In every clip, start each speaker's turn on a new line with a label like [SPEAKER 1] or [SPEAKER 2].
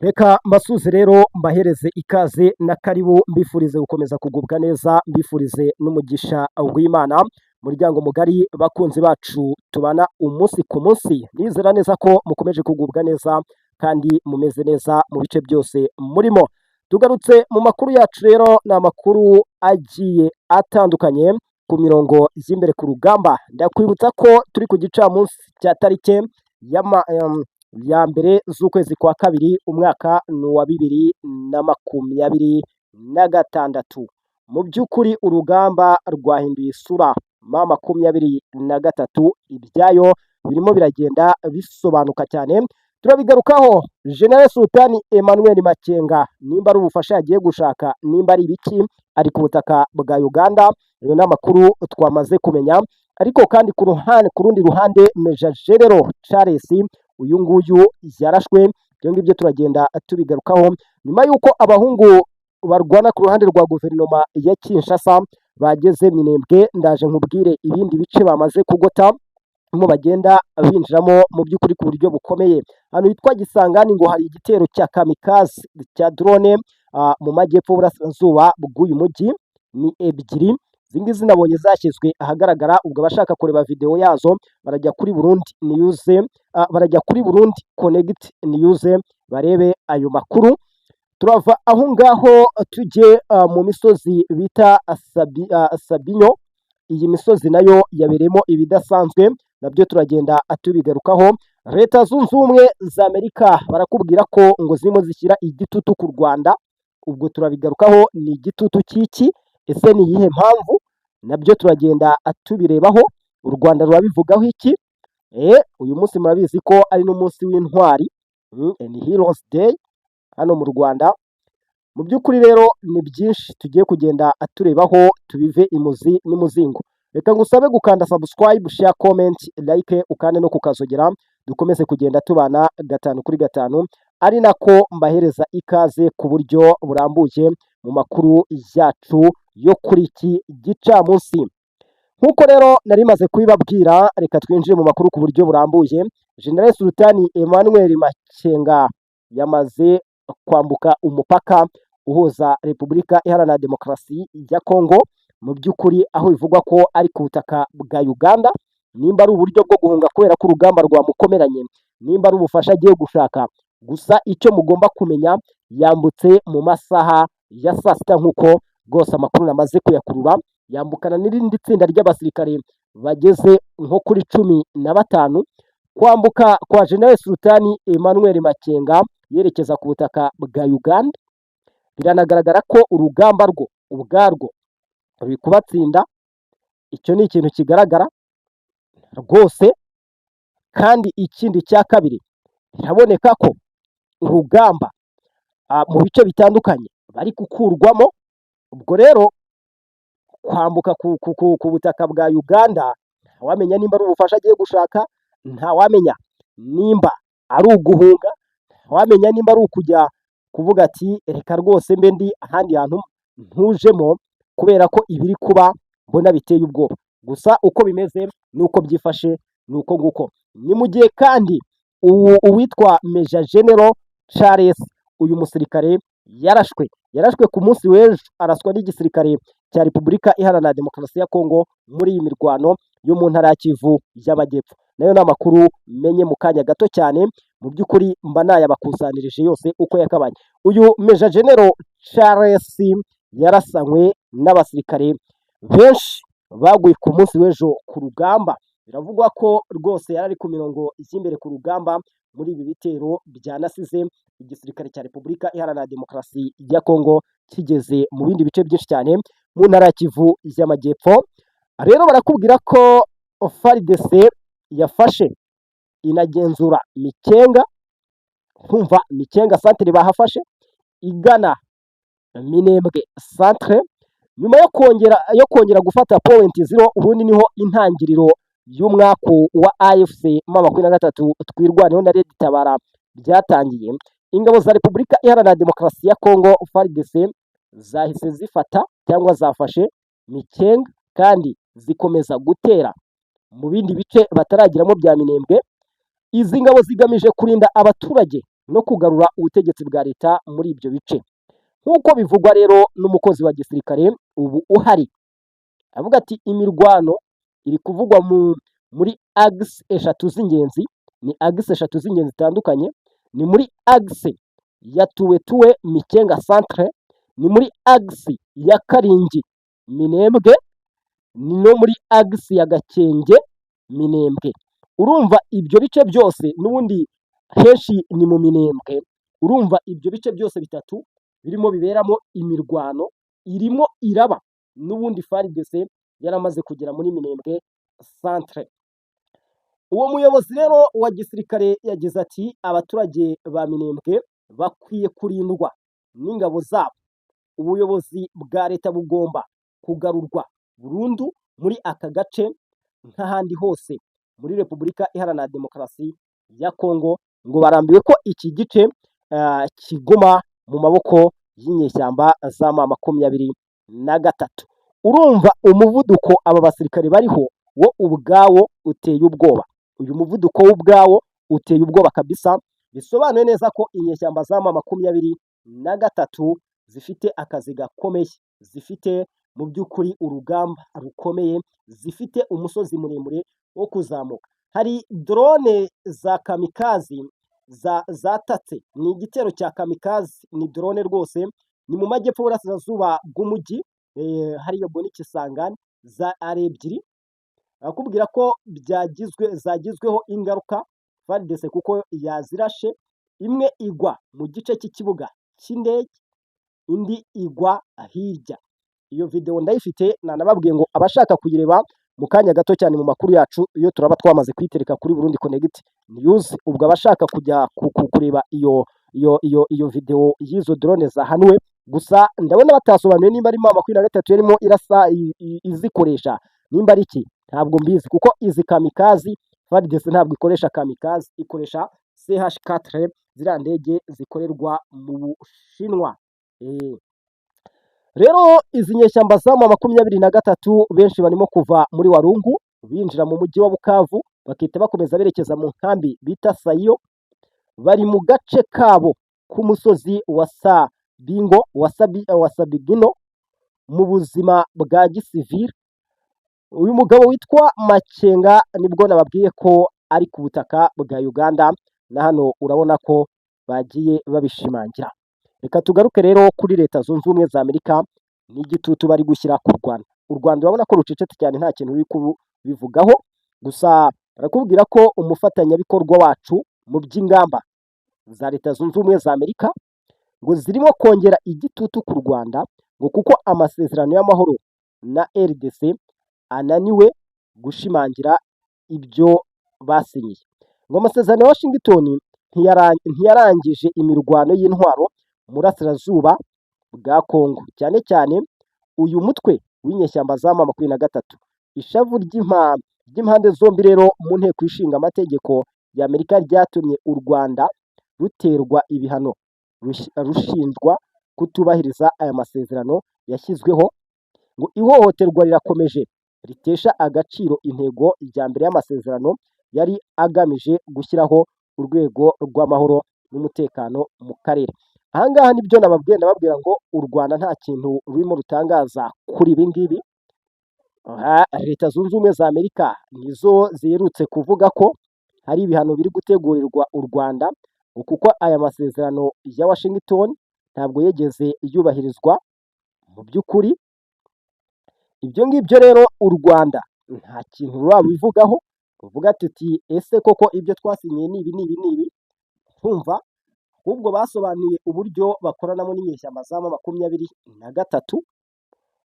[SPEAKER 1] Reka mbasuze rero mbahereze ikaze na karibu mbifurize gukomeza kugubwa neza, mbifurize n'umugisha w'Imana. Muryango mugari bakunzi bacu tubana umunsi ku munsi, nizera neza ko mukomeje kugubwa neza kandi mumeze neza mu bice byose murimo. Tugarutse mu makuru yacu rero, ni amakuru agiye atandukanye ku mirongo y'imbere ku rugamba. Ndakwibutsa ko turi ku gicamunsi cya tariki ya mbere z'ukwezi kwa kabiri, umwaka ni uwa 2026. Mu by'ukuri urugamba rwahinduye isura. M23 ibyayo birimo biragenda bisobanuka cyane, turabigarukaho. General Sultan Emmanuel Makenga, nimba ari ubufasha yagiye gushaka, nimba ari ibiki, ari ku butaka bwa Uganda. Ayo ni amakuru twamaze kumenya, ariko kandi ku rundi ruhande Major General Charles, uyu nguyu yarashwe. Ibyo ngibyo turagenda tubigarukaho, nyuma y'uko abahungu barwana ku ruhande rwa guverinoma ya Kinshasa bageze Minembwe. Ndaje nkubwire ibindi bice bamaze kugota mo bagenda binjiramo mu by'ukuri ku buryo bukomeye. Hano hitwa Gisangani ngo hari igitero cya kamikaze cya drone mu majyepfo burasirazuba bw'uyu mujyi. Ni ebyiri zingizi nabonye zashyizwe ahagaragara. Ubwo abashaka kureba video yazo barajya kuri Burundi News, barajya kuri Burundi Connect News barebe ayo makuru. Turava aho ngaho tujye mu misozi bita Sabinyo. Iyi misozi nayo yabereyemo ibidasanzwe, nabyo turagenda tubigarukaho. Leta zunze ubumwe za Amerika barakubwira ko ngo zirimo zishyira igitutu ku Rwanda. Ubwo turabigarukaho, ni igitutu cy'iki, ese ni iyihe mpamvu? Nabyo turagenda tubirebaho. U Rwanda rurabivugaho iki? Uyu munsi murabizi ko ari n'umunsi w'intwari, ni Heroes Day hano mu Rwanda. Mu by'ukuri rero ni byinshi tugiye kugenda turebaho, tubive imuzi n'imuzingo. Reka ngusabe gukanda subscribe, share, comment, like, ukande no kukazogera, dukomeze kugenda tubana gatanu kuri gatanu, ari nako mbahereza ikaze ku buryo burambuye mu makuru yacu yo kuri iki gicamunsi. Nk'uko rero nari maze kubibabwira, reka twinjire mu makuru ku buryo burambuye. General Sultan Emmanuel Makenga yamaze kwambuka umupaka uhuza Repubulika Iharanira Demokarasi ya Kongo, mu by'ukuri aho bivugwa ko ari ku butaka bwa Uganda. Nimba ari uburyo bwo guhunga kubera ko urugamba rwamukomeranye, nimba ari ubufasha agiye gushaka, gusa icyo mugomba kumenya, yambutse mu masaha ya saa sita nk'uko rwose amakuru namaze kuyakurura. Yambukana n'irindi tsinda ry'abasirikare bageze nko kuri 15. Kwambuka kwa General Sultan Emmanuel Makenga yerekeza ku butaka bwa Uganda, biranagaragara ko urugamba rwo ubwarwo ruri kubatsinda. Icyo ni ikintu kigaragara rwose. Kandi ikindi cya kabiri, biraboneka ko urugamba mu bice bitandukanye bari gukurwamo. Ubwo rero kwambuka ku butaka bwa Uganda, ntawamenya nimba ari ubufasha agiye gushaka, ntawamenya nimba ari uguhunga, ntawamenya nimba ari ukujya kuvuga ati reka rwose mbe ndi ahandi hantu ntujemo, kubera ko ibiri kuba mbona biteye ubwoba. Gusa uko bimeze nuko byifashe nuko nguko. Ni mu gihe kandi uwitwa Major General Charles, uyu musirikare yarashwe ku munsi w'ejo, araswa n'igisirikare cya Repubulika Iharanira Demokarasi ya Kongo muri iyi mirwano yo mu ntara ya Kivu y'Amajyepfo. Nayo ni amakuru menye mu kanya gato cyane, mu by'ukuri mba nayabakusanirije yose uko yakabaye. Uyu Major General Charles yarasanywe n'abasirikare benshi baguye ku munsi w'ejo ku rugamba. Biravugwa ko rwose yari ari ku mirongo y'imbere ku rugamba muri ibi bitero byanasize igisirikare cya Repubulika Iharanira Demokarasi ya Kongo kigeze mu bindi bice byinshi cyane mu ntara ya Kivu y'Amajyepfo. Rero barakubwira ko FARDC yafashe inagenzura Mikenga. Kumva Mikenga centre bahafashe, igana Minembwe centre, nyuma yo kongera gufata point 0. Ubundi niho intangiriro y'umwaka wa AFC M23 twirwaneho na Red Tabara byatangiye. Ingabo za Repubulika Iharanira Demokarasi ya Kongo FARDC zahise zifata cyangwa zafashe Mikenga, kandi zikomeza gutera mu bindi bice bataragiramo bya Minembwe. Izi ngabo zigamije kurinda abaturage no kugarura ubutegetsi bwa leta muri ibyo bice. Nk'uko bivugwa rero n'umukozi wa gisirikare ubu uhari, avuga ati imirwano iri kuvugwa muri agisi eshatu z'ingenzi, ni agisi eshatu z'ingenzi zitandukanye, ni muri agisi ya Tuwetuwe Mikenga centre, ni muri agisi ya Karingi Minembwe, ni no muri agisi ya Gakenge Minembwe. Urumva ibyo bice byose n'ubundi henshi ni mu Minembwe, urumva ibyo bice byose bitatu birimo biberamo imirwano irimo iraba, n'ubundi FARDC yaramaze kugera muri Minembwe centre. Uwo muyobozi rero wa gisirikare yagize ati abaturage ba Minembwe bakwiye kurindwa n'ingabo zabo. Ubuyobozi bwa leta bugomba kugarurwa burundu muri aka gace nk'ahandi hose muri Repubulika Iharanira Demokarasi ya Kongo, ngo barambiwe ko iki gice kiguma mu maboko y'inyeshyamba za M23. Urumva umuvuduko aba basirikare bariho wo ubwawo uteye ubwoba. Uyu muvuduko w'ubwawo uteye ubwoba kabisa, bisobanuye neza ko inyeshyamba za M23 zifite akazi gakomeye, zifite mu by'ukuri urugamba rukomeye, zifite umusozi muremure wo kuzamuka. Hari drone za kamikazi zatatse, ni igitero cya kamikazi, ni drone rwose, ni mu majyepfo y'uburasirazuba bw'umujyi, hariya muri Kisangani, ari ebyiri, akubwira ko zagizweho ingaruka FARDC kuko yazirashe, imwe igwa mu gice cy'ikibuga cy'indege, indi igwa hirya. Iyo video ndayifite, nanababwiye ngo abashaka kuyireba mu kanya gato cyane mu makuru yacu iyo turaba twamaze kuyitereka kuri Burundi Connect News, ubwo abashaka kujya kureba iyo video y'izo drone zahanuwe, gusa ndabona batasobanuye nimba ari M23 yarimo irasa izikoresha, nimba ari iki ntabwo mbizi, kuko izi kamikazi FARDC ntabwo ikoresha kamikazi, ikoresha CH4, ziriya ndege zikorerwa mu Bushinwa. Rero izi nyeshyamba za M23 benshi barimo kuva muri Walungu binjira mu mujyi wa Bukavu, bakita bakomeza berekeza mu nkambi bita Sayo, bari mu gace kabo k'umusozi wa Sabigino mu buzima bwa gisivili. Uyu mugabo witwa Makenga nibwo nababwiye ko ari ku butaka bwa Uganda, na hano urabona ko bagiye babishimangira. Reka tugaruke rero kuri Leta Zunze Ubumwe za Amerika n'igitutu bari gushyira ku Rwanda. U Rwanda urabona ko rucecetse cyane, nta kintu ruri kubivugaho, gusa barakubwira ko umufatanyabikorwa wacu mu by'ingamba za Leta Zunze Ubumwe za Amerika ngo zirimo kongera igitutu ku Rwanda, ngo kuko amasezerano y'amahoro na RDC ananiwe gushimangira ibyo basinyiye. Ngo amasezerano ya Washington ntiyarangije imirwano y'intwaro mu burasirazuba bwa Kongo, cyane cyane uyu mutwe w'inyeshyamba za M23. Ishavu ry'impande zombi rero mu nteko ishinga amategeko ya Amerika ryatumye u Rwanda ruterwa ibihano rushinjwa kutubahiriza aya masezerano yashyizweho. Ngo ihohoterwa rirakomeje ritesha agaciro intego ya mbere y'amasezerano yari agamije gushyiraho urwego rw'amahoro n'umutekano mu karere. Ahangaha nibyo nababwira ngo u Rwanda nta kintu rurimo rutangaza kuri ibi ngibi. Leta Zunze Ubumwe za Amerika nizo ziherutse kuvuga ko hari ibihano biri gutegurirwa u Rwanda, kuko aya masezerano ya Washington ntabwo yigeze yubahirizwa mu by'ukuri. Ibyo ngibyo rero u Rwanda nta kintu rurabivugaho, ruvuga tuti ese koko ibyo twasinyiye ni ibi, twumva ahubwo basobanuye uburyo bakoranamo n'inyeshyamba za M23.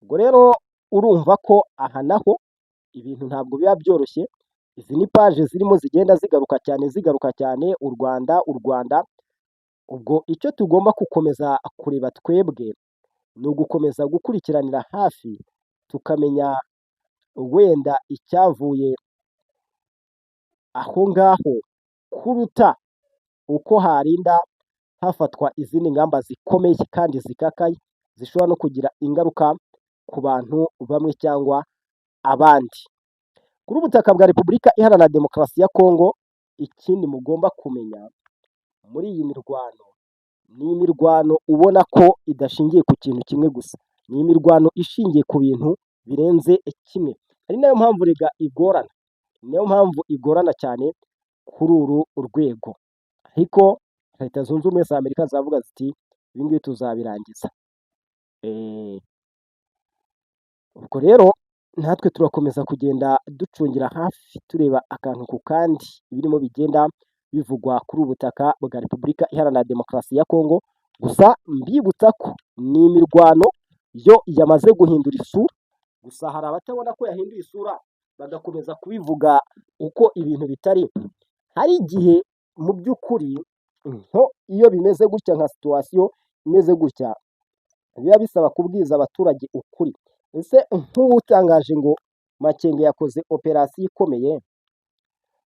[SPEAKER 1] Ubwo rero urumva ko aha naho ibintu ntabwo biba byoroshye. Izi ni paje zirimo zigenda zigaruka cyane u Rwanda. Ubwo icyo tugomba gukomeza kureba twebwe ni ugukomeza gukurikiranira hafi, tukamenya wenda icyavuye aho ngaho, kuruta uko harinda hafatwa izindi ngamba zikomeye kandi zikakaye zishobora no kugira ingaruka ku bantu bamwe cyangwa abandi. Kuri ubutaka bwa Repubulika Iharanira Demokarasi ya Kongo, ikindi mugomba kumenya muri iyi mirwano, ni imirwano ubona ko idashingiye ku kintu kimwe gusa, ni imirwano ishingiye ku bintu birenze kimwe, ari nayo mpamvu erega igorana, ni nayo mpamvu igorana cyane kuri uru rwego, ariko Leta Zunze Ubumwe za Amerika zavuga ziti ibi ngibi tuzabirangiza. Ubwo rero natwe turakomeza kugenda ducungira hafi tureba akantu ku kandi ibirimo bigenda bivugwa kuri ubu butaka bwa Repubulika Iharanira Demokarasi ya Kongo, gusa mbibutsa ko ni imirwano yo yamaze guhindura isura, gusa hari abatabona ko yahinduye isura bagakomeza kubivuga uko ibintu bitari. Hari igihe mu by'ukuri iyo bimeze gutya nka situwasiyo imeze gutya, biba bisaba kubwiza abaturage ukuri. Ese nk'ubu utangaje ngo Makenga yakoze operasiyo ikomeye,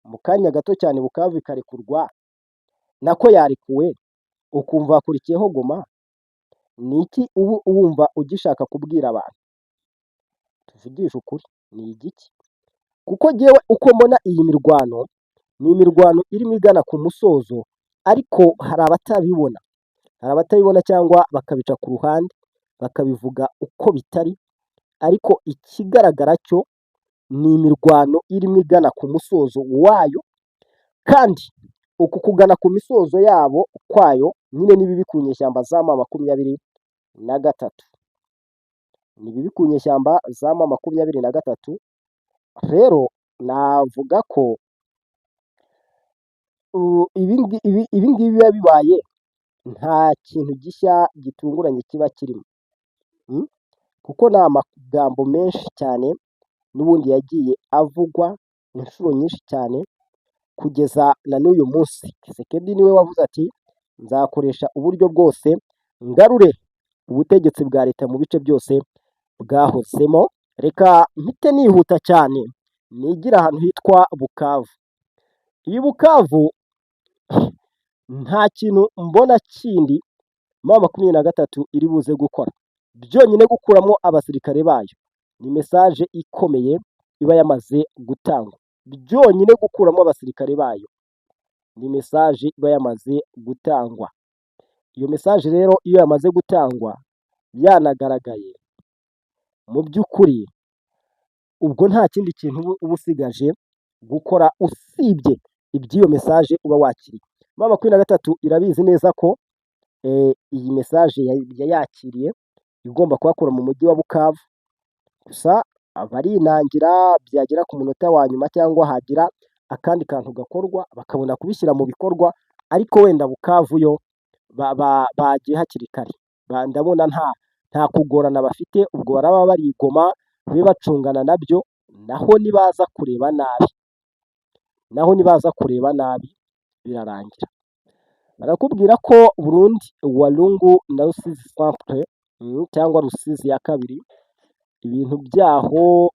[SPEAKER 1] mu kanya gato cyane Bukavu ikarekurwa, nako yarekuwe, ukumva hakurikiyeho Goma, ni iki ubu wumva ugishaka kubwira abantu? Tuvugishe ukuri, ni igiki? Kuko jyewe uko mbona iyi mirwano, ni imirwano irimo igana ku musozo, ariko hari abatabibona cyangwa bakabica ku ruhande, bakabivuga uko bitari, ariko ikigaragara cyo ni imirwano irimo igana ku musozo wayo, kandi uku kugana ku misozo yabo kwayo nyine ni bibi ku nyeshyamba za M23, ni bibi ku nyeshyamba za M23. Rero navuga ko ibi ngibi biba bibaye nta kintu gishya gitunguranye kiba kirimo, kuko ni amagambo menshi cyane n'ubundi yagiye avugwa inshuro nyinshi cyane kugeza na n'uyu munsi. Tshisekedi niwe wavuze ati nzakoresha uburyo bwose ngarure ubutegetsi bwa leta mu bice byose bwahozemo. Reka mpite nihuta cyane nigira ahantu hitwa Bukavu. Iyi Bukavu nta kintu mbona kindi M23 iri buze gukora, byonyine gukuramo abasirikare bayo ni mesaje ikomeye iba yamaze gutangwa, byonyine gukuramo abasirikare bayo ni mesaje iba yamaze gutangwa. Iyo mesaje rero iyo yamaze gutangwa byanagaragaye, mu by'ukuri ubwo nta kindi kintu uba usigaje gukora usibye iby'iyo mesaje uba wakiriye. M23 irabizi neza ko iyi mesaje yayakiriye igomba kuhakura mu mujyi wa Bukavu, gusa barinangira byagera ku munota wa nyuma cyangwa hagira akandi kantu gakorwa bakabona kubishyira mu bikorwa, ariko wenda Bukavu yo bagiye hakiri kare, ndabona nta kugorana bafite, ubwo baraba bari i Goma babe bacungana nabyo, naho nibaza kureba nabi birarangira. Barakubwira ko Burundi, Walungu na Rusizi centre cyangwa Rusizi ya kabiri, ibintu byaho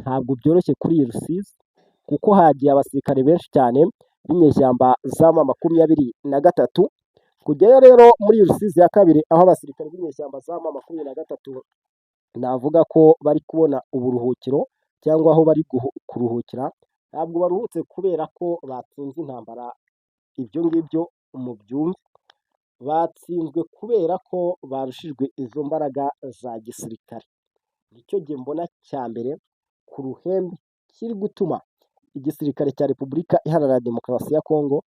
[SPEAKER 1] ntabwo byoroshye kuri iyi Rusizi, kuko hagiye abasirikare benshi cyane b'inyeshyamba za M23. Kujyayo rero muri Rusizi ya kabiri, aho abasirikare b'inyeshyamba za M23 navuga ko bari kubona uburuhukiro cyangwa aho bari kuruhukira, ntabwo baruhutse kubera ko batsinze intambara, ibyo ngibyo mubyumve, batsinzwe kubera ko barushijwe izo mbaraga za gisirikare. Nicyo gihe mbona cya mbere ku ruhembe kiri gutuma igisirikare cya Repubulika Iharanira Demokarasi ya Kongo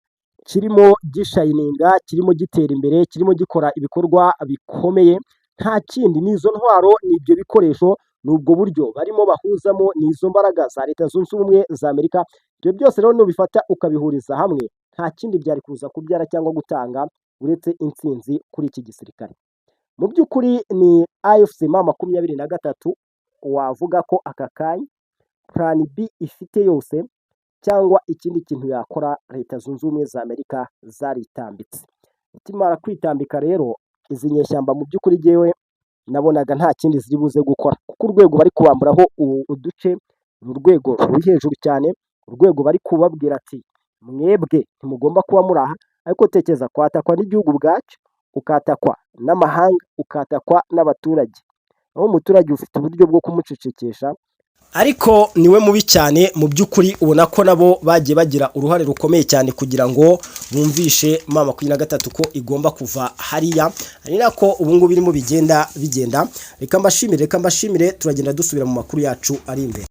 [SPEAKER 1] kirimo gishayininga, kirimo gitera imbere, kirimo gikora ibikorwa bikomeye, nta kindi ni izo ntwaro, ni ibyo bikoresho, ni ubwo buryo barimo bahuzamo, ni izo mbaraga za Leta Zunze Ubumwe za Amerika. Ibyo byose rero nubifata ukabihuriza hamwe, nta kindi byari kuza kubyara cyangwa gutanga uretse intsinzi kuri iki gisirikare. Mu by'ukuri ni AFC M23 wavuga ko aka kanya plan B ifite yose, cyangwa ikindi kintu yakora Leta Zunze Ubumwe za Amerika zaritambitse. Ikimara kwitambika rero, izi nyeshyamba mu by'ukuri jyewe nabonaga nta kindi ziri buze gukora, kuko urwego bari kubamburaho uduce ni urwego ruri hejuru cyane, urwego bari kubabwira ati mwebwe ntimugomba kuba muri aha, ariko tekereza kwatakwa n'igihugu bwacu, ukatakwa n'amahanga, ukatakwa n'abaturage, aho umuturage ufite uburyo bwo kumucecekesha ariko niwe mubi cyane mu by'ukuri, ubona ko nabo bagiye bagira uruhare rukomeye cyane kugira ngo bumvishe M23 ko igomba kuva hariya, ari nako ubu ngubu birimo bigenda. Reka mbashimire turagenda dusubira mu makuru yacu ari imbere.